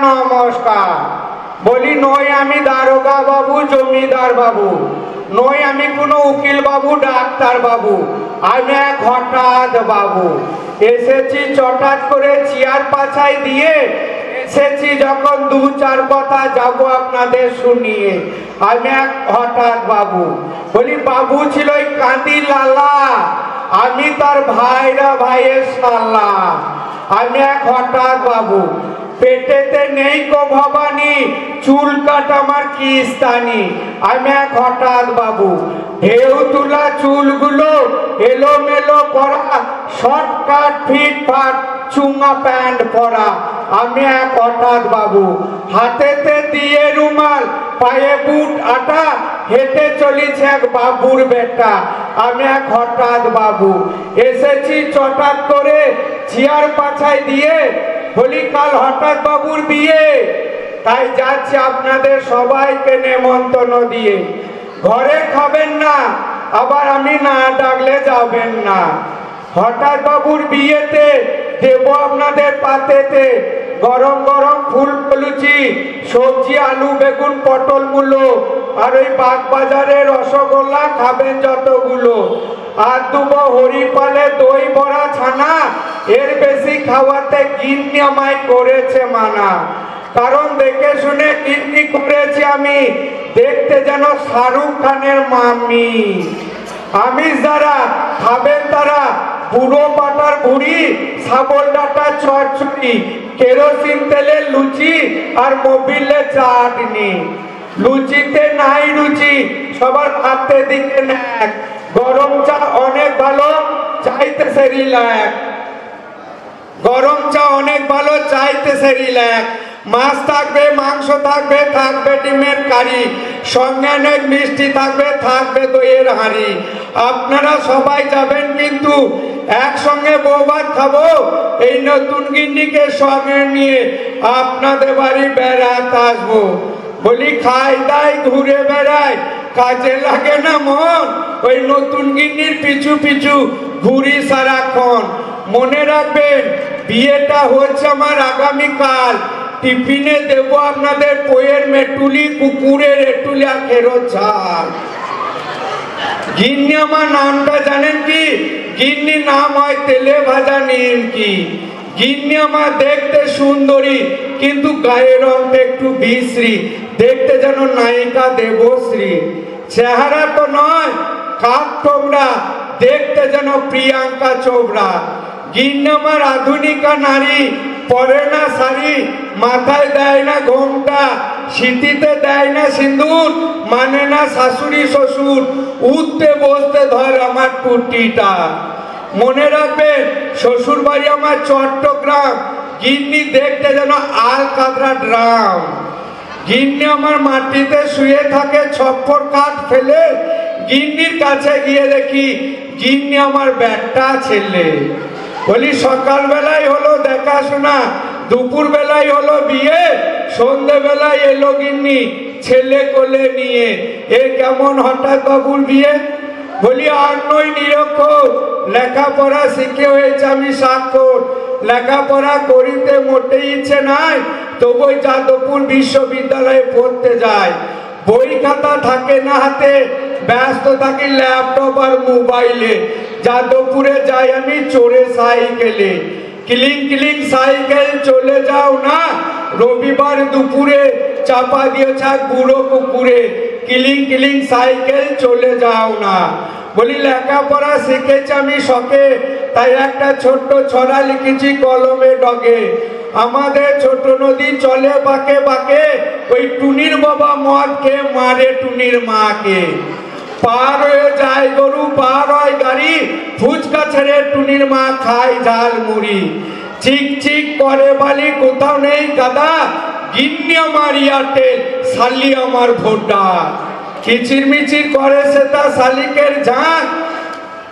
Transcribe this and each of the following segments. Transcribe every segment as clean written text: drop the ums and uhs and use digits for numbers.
নমস্কার। বলি নই আমি দারোগা বাবু, জমিদার বাবু, নই আমি কোনো উকিল বাবু, ডাক্তার বাবু, আমি এক হঠাৎ বাবু। এসেছি চটাৎ করে চেয়ার পাছায় দিয়ে, এসেছি যখন দু চার কথা যাব আপনাদের শুনিয়ে। আমি এক হঠাৎ বাবু। বলি বাবু ছিল ওই কাঁদি লালা, আমি তার ভাইরা ভাইয়ের শালা। আমি এক হঠাৎ বাবু। পেটেতে নেই কো ভবানী, চুল কাট আমার কিস্তানি। আমি এক হঠাৎ বাবু। ঢেউ তুলা চুলগুলো এলোমেলো করা, শর্টকাট ফিটফাট চুঙা প্যান্ট পরা। আমি এক হঠাৎ বাবু। হাতেতে দিয়ে রুমাল, পায়ে বুট আটা, হেঁটে চলেছে এক বাবুর বেটা। আমি এক হঠাৎ বাবু। এসেছি চটাৎ করে চেয়ার পাছায় দিয়ে, বলি কাল হঠাৎ বাবুর বিয়ে, তাই যাচ্ছি আপনাদের সবাইকে নেমন্তন্ন দিয়ে। ঘরে খাবেন না, আবার আমি না ডাকলে যাবেন না। হঠাৎ বাবুর বিয়েতে দেব আপনাদের পাতেতে গরম গরম ফুল লুচি, সবজি আলু বেগুন পটল মূলো, আর ওই বাগবাজারের রসগোল্লা খাবেন যতগুলো। আর দুবো হরিপালে দই বড়া ছানা, এর বেশি খাওয়াতে গিন্নি আমায় করেছে মানা। কারণ দেখে শুনে গিন্নি করেছি আমি, দেখতে যেন শাহরুখ খানের মামি। আমিষ যারা খাবেন তারা বুড়ো পাটার ভুড়ি, শাবল ডাটা চচ্চড়ি, কেরোসিন তেলের লুচি আর মোবিলে চাটনি। লুচিতে নাই রুচি, সবার হাতে দিকে ন্যাক। গরম চা অনেক ভালো, চাইতেছে রিল্যাক। গরম চা অনেক ভালো, চাইতেছে রিল্যাক। মাছ থাকবে, মাংস থাকবে, থাকবে ডিমের কারি, সঙ্গে অনেক মিষ্টি থাকবে, থাকবে দইয়ের হাঁড়ি। আপনারা সবাই যাবেন কিন্তু একসঙ্গে বৌভাত খাবো, এই নতুন গিন্নিকে সঙ্গে নিয়ে আপনাদের বাড়ি বেড়াতে আসবো। বলি খাই দাই ঘুরে বেড়াই, কাজে লাগে না মন, ওই নতুন গিন্নির পিছু পিছু ঘুরি সারাক্ষণ। মনে রাখবেন বিয়েটা হচ্ছে আমার আগামীকাল। টিফিনে দেবো আপনাদের পোয়ের মেটুলি, কুকুরের এটুলি আর ফেরত ঝাল। গিন্নি আমার নামটা জানেন কি? গিন্নির নাম হয় তেলে ভাজা নিমকি। গিন্নি আমার দেখতে সুন্দরী, কিন্তু গায়ের রংটা একটু বিশ্রী, দেখতে যেন নায়িকা দেবশ্রী। চেহারা তো নয় কাক ঠোকরা, দেখতে যেন প্রিয়াঙ্কা চোপড়া। গিন্নি আমার আধুনিকা নারী, পরে না শাড়ি, মাথায় দেয় না ঘোমটা, সিঁথিতে দেয় না সিঁদুর, মানে না শাশুড়ি শ্বশুর, উঠতে বসতে ধর আমার কুটিটা। মনে রাখবেন শ্বশুর বাড়ি আমার চট্টগ্রাম, গিন্নি দেখতে যেন আল কাতরা ড্রাম। গিন্নি আমার মাটিতে শুয়ে থাকে ছপ্পর কাঠ ফেলে, গিন্নির কাছে গিয়ে দেখি গিন্নি আমার ব্যাগটা ছেলে। বলি সকাল বেলায় হলো দেখাশোনা, দুপুর বেলায় হলো বিয়ে, সন্ধে বেলায় এলো গিন্নি ছেলে কোলে নিয়ে। এ কেমন হঠাৎ বাবুর বিয়ে? বলি আর নই নিরক্ষর, লেখাপড়া শিখে হয়েছে আমি স্বাক্ষর। লেখাপড়া করিতে মোটেই ইচ্ছে নাই, তবু যাদবপুর বিশ্ববিদ্যালয়ে পড়তে যায়। বই খাতা থাকে না হাতে, ব্যস্ত থাকি ল্যাপটপ আর মোবাইলে। যাদবপুরে যাই আমি চড়ে সাইকেলে, কিলিং কিলিং সাইকেল চলে যাও না, রবিবার দুপুরে চাপা দিয়েছে এক বুড়ো কুকুরে, কিলিং কিলিং সাইকেল চলে যাও না। বলি লেখাপড়া শিখেছি আমি শখে, তাই একটা ছোট্ট ছড়া লিখেছি কলমে ডগে। আমাদের ছোট নদী চলে বাঁকে বাঁকে, ওই টুনির বাবা মদ খেয়ে মারে টুনির মাকে। পার হয়ে যায় গরু, পার হয় গাড়ি, ফুচকা ছেড়ে টুনির মা খায় ঝাল মুড়ি। চিক চিক করে বালি, কোথাও নেই কাদা, গিন্নি আমার এয়ারটেল, শালি আমার ভোটা। কিচির মিচির করে সে তা শালিকের ঝাঁক,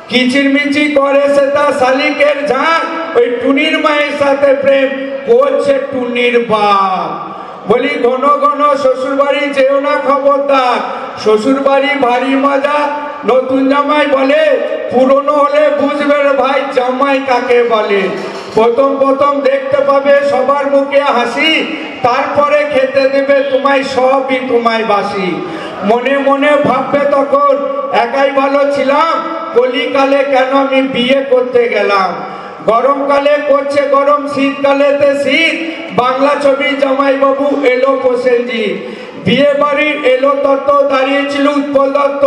কিচির মিচির করে সে তা শালিকের ঝাঁক, ওই টুনির মায়ের সাথে প্রেম করছে টুনির বাপ। বলি ঘন ঘন শ্বশুর বাড়ি যেও না খবরদার, শ্বশুর বাড়ি ভারী মজা। নতুন জামাই বলে পুরনো হলে বুঝবে ভাই জামাই কাকে বলে। প্রথম প্রথম দেখতে পাবে সবার মুখে হাসি, তারপরে খেতে দেবে তোমায় সবই তোমায় বাসি। মনে মনে ভাববে তখন একাই ভালো ছিলাম, কলিকালে কেন আমি বিয়ে করতে গেলাম। গরমকালে করছে গরম, শীতকালেতে শীত, বাংলা ছবি জামাইবাবু এলো প্রসেনজিৎ। বিয়ে বাড়ির এলো তত্ত্ব, দাঁড়িয়েছিল উৎপল দত্ত,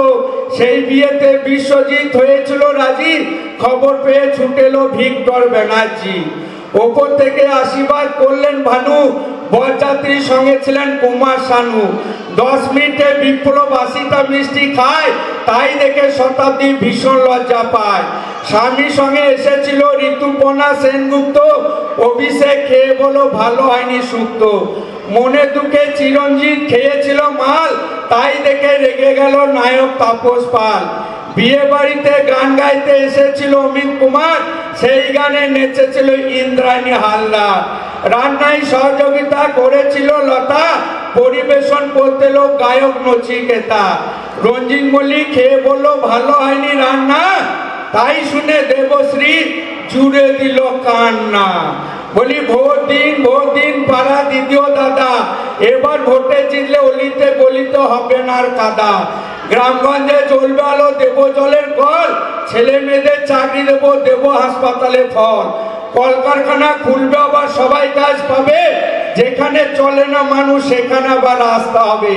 সেই বিয়েতে বিশ্বজিৎ হয়েছিল রাজি, খবর পেয়ে ছুটেলো ভিক্টর ব্যানার্জি। ওপর থেকে আশীর্বাদ করলেন ভানু, বরযাত্রীর সঙ্গে ছিলেন কুমার শানু। 10 মিনিটে বিপ্লব 80টা মিষ্টি খায়, তাই দেখে শতাব্দী ভীষণ লজ্জা পায়। স্বামীর সঙ্গে এসেছিল ঋতুপর্ণা সেনগুপ্ত, অভিষেক খেয়ে বলো ভালো হয়নি শুক্তো। মনে দুঃখে চিরঞ্জিত খেয়েছিল মাল, তাই দেখে রেগে গেল নায়ক তাপস পাল। বিয়ে বাড়িতে গান গাইতে এসেছিল অমিত কুমার, সেই গানে নেচেছিল ইন্দ্রাণী হালদার। রান্নায় সহযোগিতা করেছিল লতা, পরিবেশন করতে লোক গায়ক নচিকেতা। রঞ্জিত মল্লিক খেয়ে বললো ভালো হয়নি রান্না, তাই শুনে দেবশ্রী জুড়ে দিল কান্না। বলি ভোট দিন পাড়া দ্বিতীয় দাদা, এবার ভোটে জিতলে অলিতে গলিতে হবে না আর কাদা। গ্রামগঞ্জে চলবে আলো, দেব জলের কল, ছেলে মেয়েদের চাকরি দেব হাসপাতালে ফল। কলকারখানা খুলবে আবার সবাই কাজ পাবে, যেখানে চলে না মানুষ সেখানে আবার রাস্তা হবে।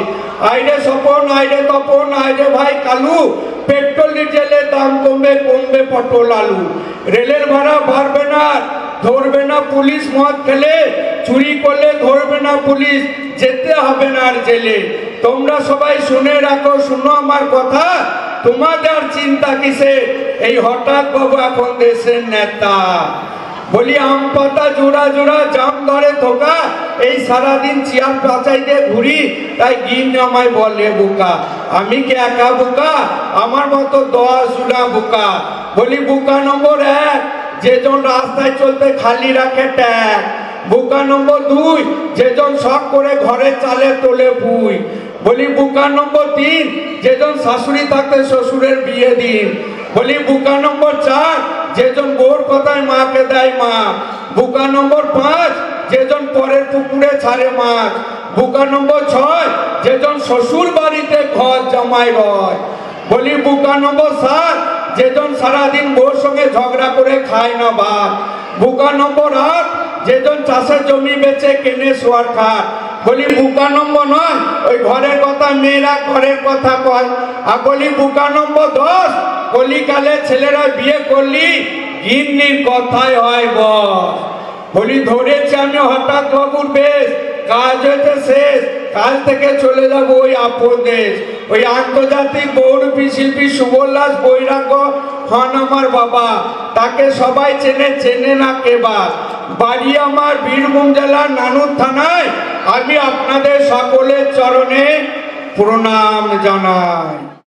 আইরে স্বপন আইরে তপন আইরে ভাই কালু, পেট্রোল ডিজেলের দাম কমবে পটল আলু। রেলের ভাড়া বাড়বে না, ধরবে না পুলিশ মদ খেলে, চুরি করলে ধরবে না পুলিশ, যেতে হবে না আর জেলে। তোমরা সবাই শুনে রাখো, শুনো আমার কথা, তোমাদের চিন্তা কিসে, এই হঠাৎ বাবু এখন দেশের নেতা। বলি আম পাতা জোড়া জোড়া জাম ধরে থোকা, এই সারাদিন চেয়ার পাচাইতে ঘুরি, তাই গিন আমায় বলে বোকা। আমি কি একা বোকা, আমার মতো 10 জোড়া বোকা। বলি বোকা নম্বর 1, যেজন রাস্তায় চলতে খালি রাখে ট্যাগ। বোকা নম্বর 2, যেজন শখ করে ঘরে চালে তোলে বুই। বলি বোকা নম্বর 3, যেজন শাশুড়ি থাকতে শ্বশুরের বিয়ে দিন। বলি বোকা নম্বর 4, যেজন বউর কথায় মাকে দেয় মা। বোকা নম্বর 5, যেজন পরের পুকুরে ছাড়ে মাছ। বোকা নম্বর 6, যেজন শ্বশুর বাড়িতে ঘর জমায় রয়। বলি বোকা নম্বর 7, যেজন সারাদিন বউর সঙ্গে ঝগড়া করে খায় না ভাত। বোকা নম্বর 8, যেজন চাষের জমি বেচে কেনে শোয়ার খাট। বলি বোকা নম্বর 9, ওই ঘরের কথা মেয়েরা ঘরের কথা কয়। আর বলি বোকা নম্বর 10, কলিকালে ছেলেরা বিয়ে করলি গিন্নির কথাই হয় বস। বলি ধরেছি আমি হঠাৎ বাবুর বেশ, কাজ হয়েছে শেষ, কাল থেকে চলে যাব ওই আপন দেশ। ওই আন্তর্জাতিক বহুরূপী শিল্পী সুবলদাস বৈরাগ্য হন আমার বাবা, তাকে সবাই চেনে না কেবা। বাড়ি আমার বীরভূম জেলার নানুর থানায়, আমি আপনাদের সকলের চরণে প্রণাম জানাই।